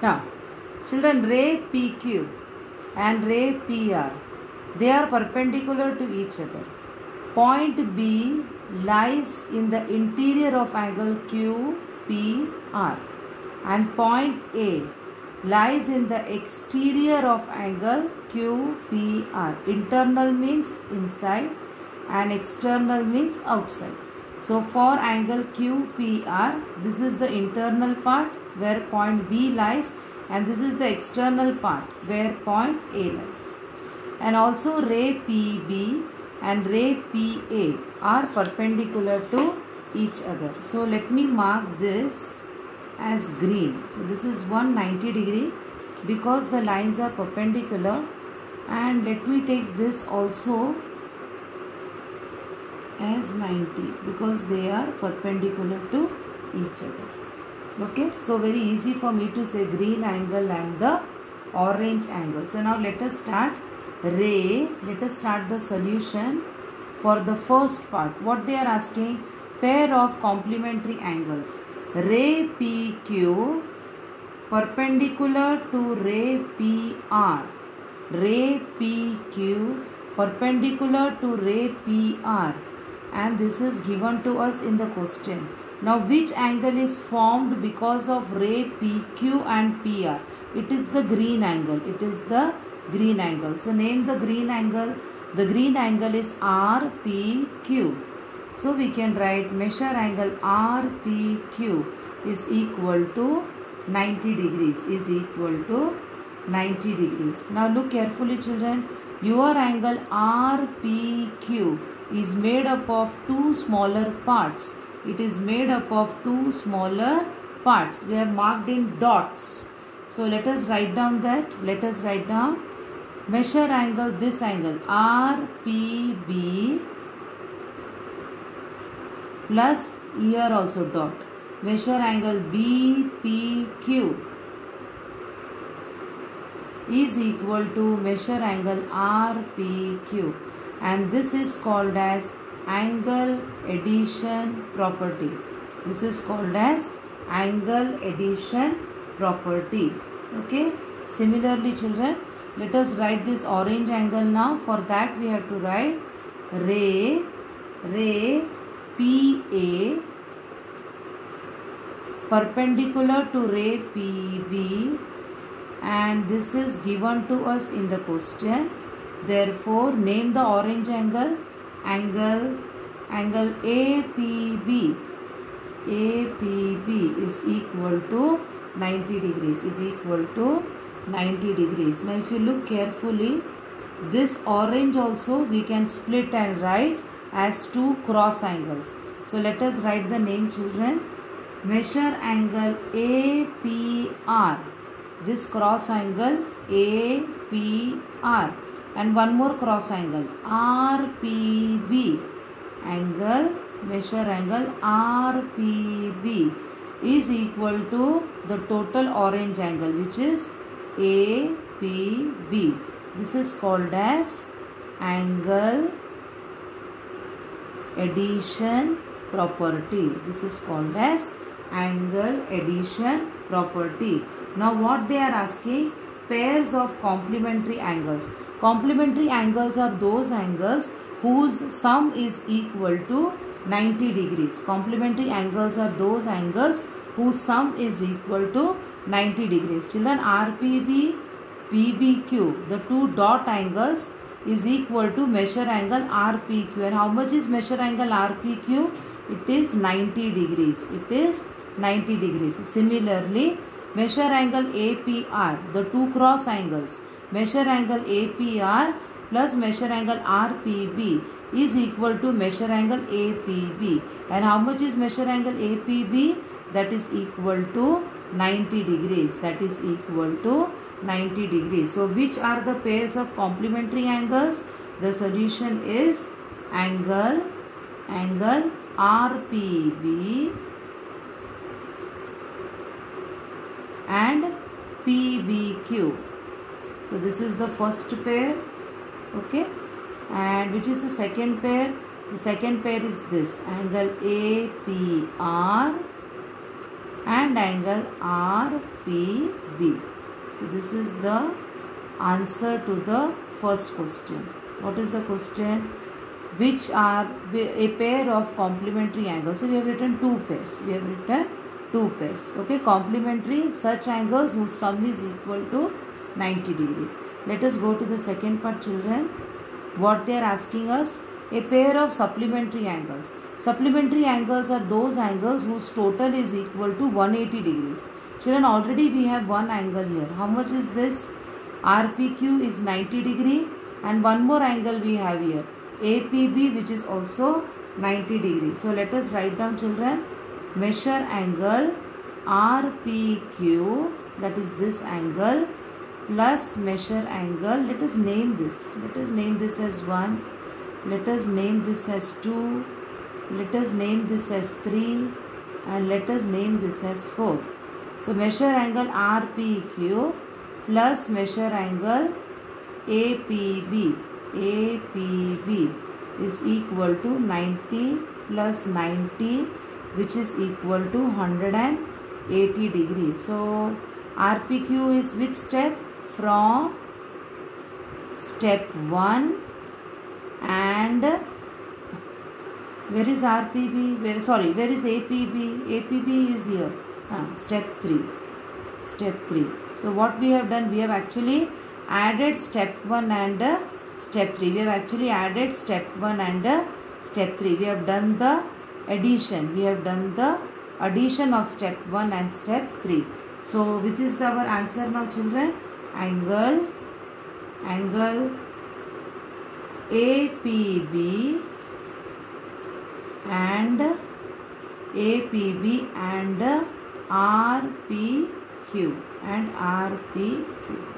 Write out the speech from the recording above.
Now, children, ray PQ and ray PR, they are perpendicular to each other. Point B lies in the interior of angle QPR and point A lies in the exterior of angle QPR. Internal means inside and external means outside. So for angle QPR, this is the internal part where point B lies, and this is the external part where point A lies. And also ray PB and ray PA are perpendicular to each other. So let me mark this as green. So this is 190 degree because the lines are perpendicular, and let me take this also as 90 because they are perpendicular to each other. Okay, so very easy for me to say green angle and the orange angle. So now let us start let us start the solution for the first part. What they are asking, pair of complementary angles, ray PQ perpendicular to ray PR, ray PQ perpendicular to ray PR, and this is given to us in the question. Now which angle is formed because of ray PQ and PR? It is the green angle. It is the green angle. So name the green angle. The green angle is RPQ. So we can write measure angle RPQ is equal to 90 degrees. Is equal to 90 degrees. Now look carefully, children. Your angle RPQ is made up of two smaller parts. It is made up of two smaller parts. We have marked in dots. So let us write down that. Let us write down measure angle, this angle RPB plus here also dot. Measure angle BPQ is equal to measure angle RPQ, and this is called as angle addition property. This is called as angle addition property. Okay. Similarly, children, let us write this orange angle now. For that we have to write ray PA perpendicular to ray PB, and this is given to us in the question. Therefore, name the orange angle. Angle APB. APB is equal to 90 degrees. Is equal to 90 degrees. Now if you look carefully, this orange also we can split and write as two cross angles. So let us write the name, children. Measure angle APR. This cross angle APR, and one more cross angle RPB. Angle, measure angle RPB is equal to the total orange angle, which is APB. This is called as angle addition property. This is called as angle addition property. Now what they are asking, pairs of complementary angles. Complementary angles are those angles whose sum is equal to 90 degrees. Complementary angles are those angles whose sum is equal to 90 degrees. Children, RPB, PBQ, the two dot angles is equal to measure angle RPQ. And how much is measure angle RPQ? It is 90 degrees. It is 90 degrees. Similarly, measure angle APR, the two cross angles, measure angle APR plus measure angle RPB is equal to measure angle APB. And how much is measure angle APB? That is equal to 90 degrees. That is equal to 90 degrees. So which are the pairs of complementary angles? The solution is angle RPB and PBQ. So this is the first pair. Okay. And which is the second pair? The second pair is this, angle APR and angle RPB. So this is the answer to the first question. What is the question? Which are a pair of complementary angles? So we have written two pairs. Okay, complementary such angles whose sum is equal to 90 degrees. Let us go to the second part, children. What they are asking us? A pair of supplementary angles. Supplementary angles are those angles whose total is equal to 180 degrees. Children, already we have one angle here. How much is this? RPQ is 90 degree, and one more angle we have here, APB, which is also 90 degrees. So let us write down, children. Measure angle RPQ, that is this angle, plus measure angle. Let us name this. Let us name this as 1. Let us name this as 2. Let us name this as 3. And let us name this as 4. So measure angle RPQ plus measure angle APB. APB is equal to 90 plus 90, which is equal to 180 degrees. So RPQ is which step? From step 1, and where is RPB? Where is APB? APB is here. Step 3. Step 3. So what we have done? We have actually added step 1 and step 3. We have actually added step 1 and step 3. We have done the addition. We have done the addition of step 1 and step 3. So which is our answer now, children? Angle APB and RPQ.